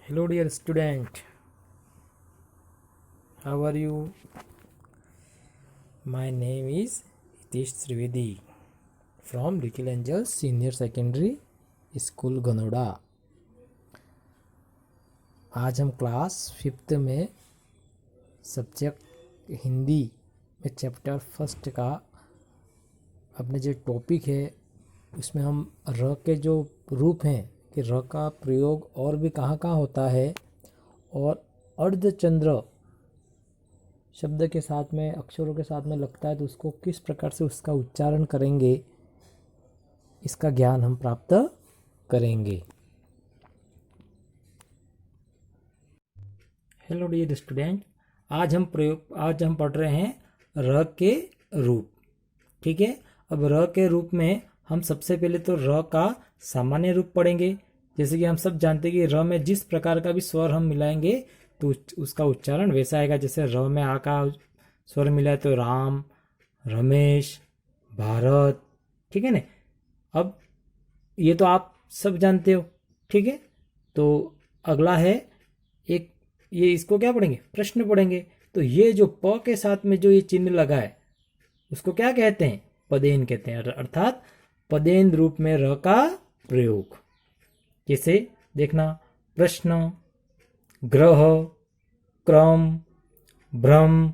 Hello, dear student. How are you? My name is Hitesh Trivedi from Little Angels Senior Secondary School, गनोडा। आज हम class 5th में subject Hindi में chapter first का अपने जो topic है उसमें हम र के जो रूप हैं कि र का प्रयोग और भी कहाँ कहाँ होता है और अर्धचंद्र शब्द के साथ में अक्षरों के साथ में लगता है तो उसको किस प्रकार से उसका उच्चारण करेंगे, इसका ज्ञान हम प्राप्त करेंगे। हेलो डियर स्टूडेंट, आज हम पढ़ रहे हैं र के रूप। ठीक है, अब र के रूप में हम सबसे पहले तो र का सामान्य रूप पढ़ेंगे। जैसे कि हम सब जानते हैं कि र में जिस प्रकार का भी स्वर हम मिलाएंगे तो उसका उच्चारण वैसा आएगा। जैसे र में आ का स्वर मिला है तो राम, रमेश, भारत। ठीक है ना। अब ये तो आप सब जानते हो। ठीक है, तो अगला है एक, ये इसको क्या पढ़ेंगे, प्रश्न पढ़ेंगे। तो ये जो प के साथ में जो ये चिन्ह लगा है उसको क्या कहते हैं, पदेन कहते हैं। अर्थात पदेन रूप में र का प्रयोग। जैसे देखना, प्रश्न, ग्रह, क्रम, भ्रम।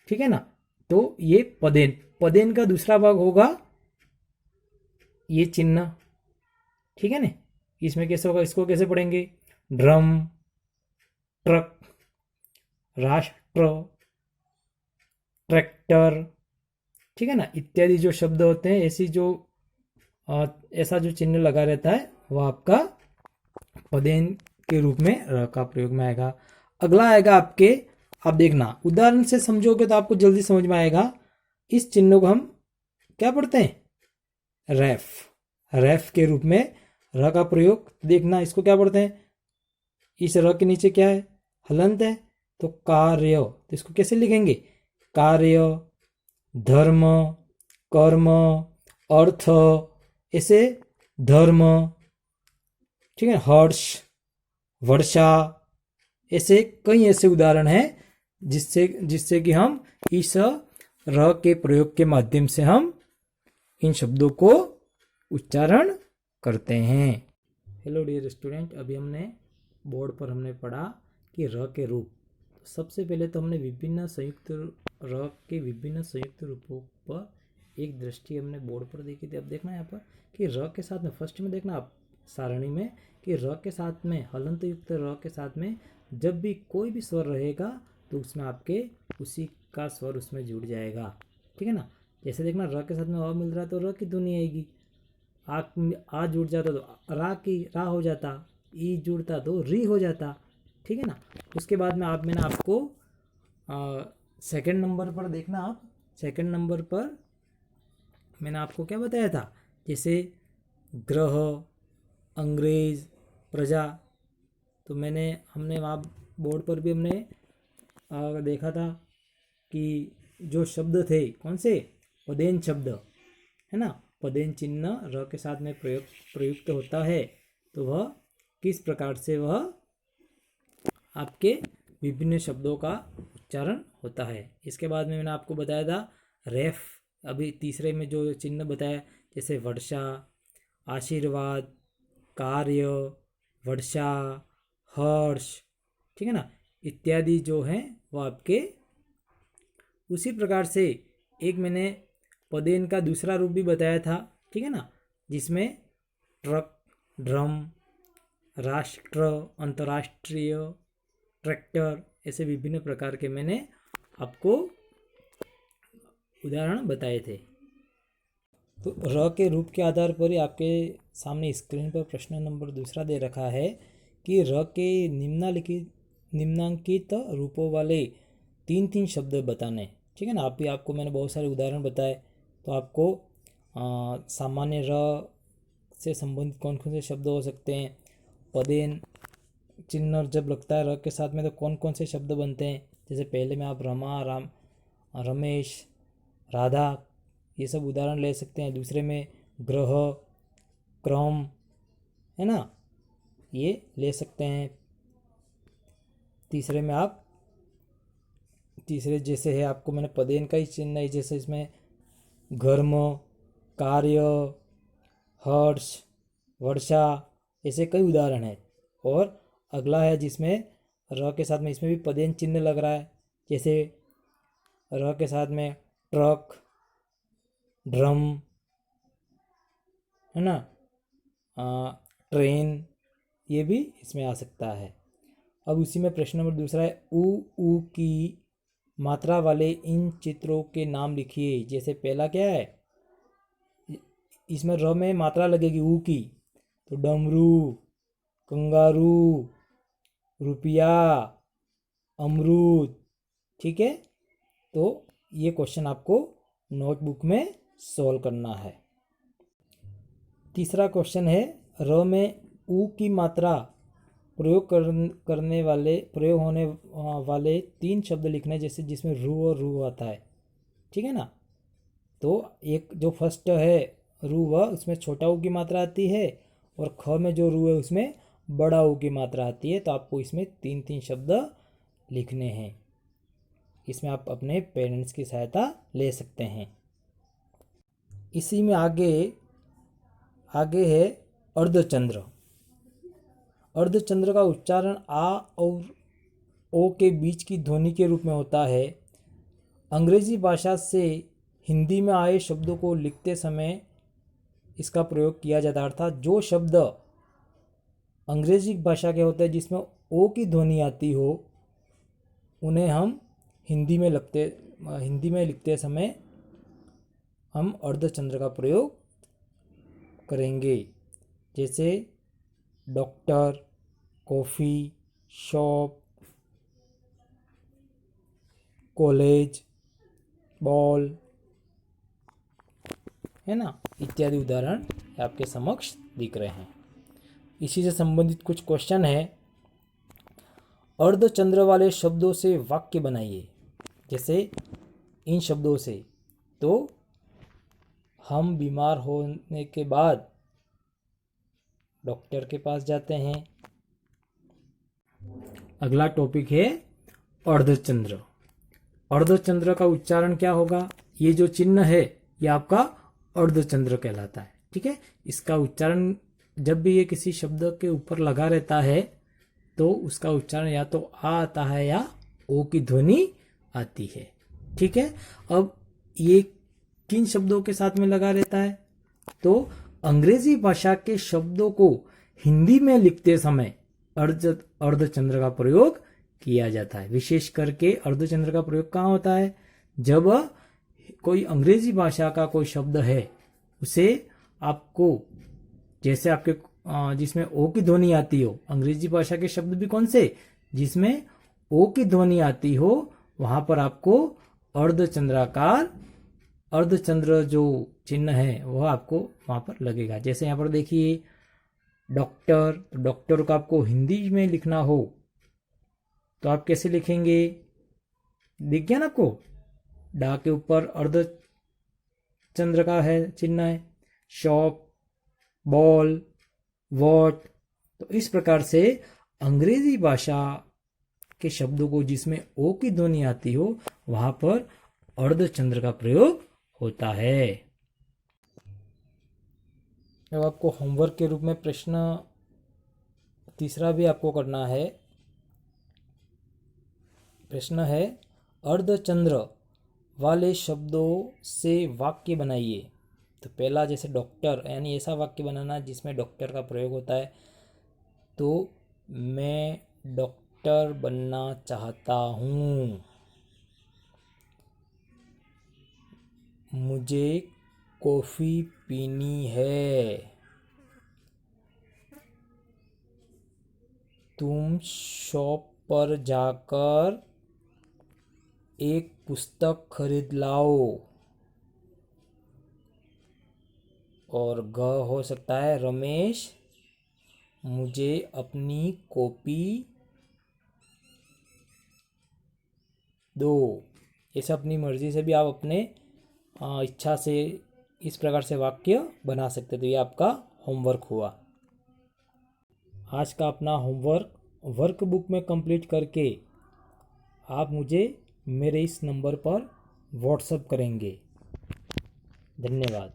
ठीक है ना। तो ये पदेन, पदेन का दूसरा भाग होगा ये चिन्ह। ठीक है ना। इसमें कैसे होगा, इसको कैसे पढ़ेंगे, ड्रम, ट्रक, राष्ट्र, ट्रैक्टर। ठीक है ना, इत्यादि जो शब्द होते हैं, ऐसी जो ऐसा जो चिन्ह लगा रहता है वह आपका पदेन के रूप में र का प्रयोग में आएगा। अगला आएगा आपके, आप देखना उदाहरण से समझोगे तो आपको जल्दी समझ में आएगा। इस चिन्ह को हम क्या पढ़ते हैं, रैफ। रैफ के रूप में र का प्रयोग। देखना इसको क्या पढ़ते हैं, इस र के नीचे क्या है, हलंत है तो कार्य। तो इसको कैसे लिखेंगे, कार्य, धर्म, कर्म, अर्थ, ऐसे धर्म। ठीक है, हर्ष, वर्षा, ऐसे कई ऐसे उदाहरण हैं जिससे जिससे कि हम इस र के प्रयोग के माध्यम से हम इन शब्दों को उच्चारण करते हैं। हेलो डियर स्टूडेंट, अभी हमने बोर्ड पर हमने पढ़ा कि र के रूप। सबसे पहले तो हमने विभिन्न संयुक्त र के विभिन्न संयुक्त रूपों पर एक दृष्टि हमने बोर्ड पर देखी थी। अब देखना यहाँ पर कि र के साथ में फर्स्ट में देखना आप सारणी में कि र के साथ में हलंत युक्त र के साथ में जब भी कोई भी स्वर रहेगा तो उसमें आपके उसी का स्वर उसमें जुड़ जाएगा। ठीक है ना। जैसे देखना र के साथ में अ मिल रहा है तो र की ध्वनि आएगी। आ जुड़ जाता तो रा की रा हो जाता, ई जुड़ता तो री हो जाता। ठीक है ना। उसके बाद में मैंने आपको सेकंड नंबर पर देखना, आप सेकंड नंबर पर मैंने आपको क्या बताया था, जैसे ग्रह, अंग्रेज, प्रजा। तो हमने वहाँ बोर्ड पर भी हमने देखा था कि जो शब्द थे कौन से, पदेन शब्द है ना, पदेन चिन्ह र के साथ में प्रयुक्त होता है तो वह किस प्रकार से वह आपके विभिन्न शब्दों का उच्चारण होता है। इसके बाद में मैंने आपको बताया था रेफ। अभी तीसरे में जो चिन्ह बताया, जैसे वर्षा, आशीर्वाद, कार्य, वर्षा, हर्ष। ठीक है ना, इत्यादि जो हैं वो आपके उसी प्रकार से एक मैंने पदेन का दूसरा रूप भी बताया था। ठीक है ना, जिसमें ट्रक, ड्रम, राष्ट्र, अंतर्राष्ट्रीय, ट्रैक्टर, ऐसे विभिन्न प्रकार के मैंने आपको उदाहरण बताए थे। तो र के रूप के आधार पर ही आपके सामने स्क्रीन पर प्रश्न नंबर दूसरा दे रखा है कि र के निम्नांकित रूपों वाले 3 शब्द बताने। ठीक है ना। आपको मैंने बहुत सारे उदाहरण बताए। तो आपको सामान्य र से संबंधित कौन कौन से शब्द हो सकते हैं, पदेन चिन्ह जब लगता है र के साथ में तो कौन कौन से शब्द बनते हैं। जैसे पहले में आप रमा, राम, रमेश, राधा, ये सब उदाहरण ले सकते हैं। दूसरे में ग्रह, क्रम, है ना, ये ले सकते हैं। तीसरे में आप तीसरे जैसे है आपको मैंने पदेन का ही चिन्ह है, जैसे इसमें गर्म, कार्य, हर्ष, वर्षा, ऐसे कई उदाहरण हैं। और अगला है जिसमें र के साथ में इसमें भी पदेन चिन्ह लग रहा है, जैसे र के साथ में ट्रक, ड्रम, है ना, ट्रेन, ये भी इसमें आ सकता है। अब उसी में प्रश्न नंबर दूसरा है, ऊ की मात्रा वाले इन चित्रों के नाम लिखिए। जैसे पहला क्या है, इसमें र में मात्रा लगेगी ऊ की, तो डमरू, कंगारू, रुपया, अमरूद। ठीक है, तो ये क्वेश्चन आपको नोटबुक में सॉल्व करना है। तीसरा क्वेश्चन है, र में ऊ की मात्रा प्रयोग होने वाले 3 शब्द लिखने, जैसे जिसमें रू और रू आता है। ठीक है ना, तो एक जो फर्स्ट है रू व, उसमें छोटा ऊ की मात्रा आती है, और ख में जो रू है उसमें बड़ा ऊ की मात्रा आती है। तो आपको इसमें 3-3 शब्द लिखने हैं। इसमें आप अपने पेरेंट्स की सहायता ले सकते हैं। इसी में आगे है अर्धचंद्र। अर्धचंद्र का उच्चारण आ और ओ के बीच की ध्वनि के रूप में होता है। अंग्रेजी भाषा से हिंदी में आए शब्दों को लिखते समय इसका प्रयोग किया जाता है। अर्थात जो शब्द अंग्रेजी भाषा के होते हैं जिसमें ओ की ध्वनि आती हो, उन्हें हम हिंदी में लिखते समय हम अर्धचंद्र का प्रयोग करेंगे। जैसे doctor, coffee, shop, college, ball, है ना, इत्यादि उदाहरण आपके समक्ष दिख रहे हैं। इसी से संबंधित कुछ क्वेश्चन है। अर्धचंद्र वाले शब्दों से वाक्य बनाइए। जैसे इन शब्दों से, तो हम बीमार होने के बाद डॉक्टर के पास जाते हैं। अगला टॉपिक है अर्धचंद्र। अर्धचंद्र का उच्चारण क्या होगा? ये जो चिन्ह है ये आपका अर्धचंद्र कहलाता है। ठीक है, इसका उच्चारण जब भी ये किसी शब्द के ऊपर लगा रहता है तो उसका उच्चारण या तो आ आता है या ओ की ध्वनि आती है। ठीक है, अब ये किन शब्दों के साथ में लगा रहता है? तो अंग्रेजी भाषा के शब्दों को हिंदी में लिखते समय अर्धचंद्र का प्रयोग किया जाता है। विशेष करके अर्धचंद्र का प्रयोग कहाँ होता है? जब कोई अंग्रेजी भाषा का कोई शब्द है उसे आपको, जैसे आपके जिसमें ओ की ध्वनि आती हो, अंग्रेजी भाषा के शब्द भी कौन से जिसमें ओ की ध्वनि आती हो, वहां पर आपको अर्धचंद्र जो चिन्ह है वह आपको वहां पर लगेगा। जैसे यहाँ पर देखिए डॉक्टर, तो डॉक्टर को आपको हिंदी में लिखना हो तो आप कैसे लिखेंगे? दिख गया ना आपको, डा के ऊपर अर्धचंद्र का है चिन्ह है। शॉप, बॉल, वॉट, तो इस प्रकार से अंग्रेजी भाषा के शब्दों को जिसमें ओ की ध्वनि आती हो वहां पर अर्धचंद्र का प्रयोग होता है। अब आपको होमवर्क के रूप में प्रश्न तीसरा भी आपको करना है। प्रश्न है, अर्धचंद्र वाले शब्दों से वाक्य बनाइए। तो पहला जैसे डॉक्टर, यानी ऐसा वाक्य बनाना जिसमें डॉक्टर का प्रयोग होता है। तो मैं डॉक्टर बनना चाहता हूँ, मुझे कॉफ़ी पीनी है, तुम शॉप पर जाकर एक पुस्तक खरीद लाओ। और ग हो सकता है रमेश, मुझे अपनी कॉपी दो। ऐसे अपनी मर्जी से भी आप अपने इच्छा से इस प्रकार से वाक्य बना सकते। तो ये आपका होमवर्क हुआ। आज का अपना होमवर्क वर्कबुक में कंप्लीट करके आप मुझे मेरे इस नंबर पर व्हाट्सएप करेंगे। धन्यवाद।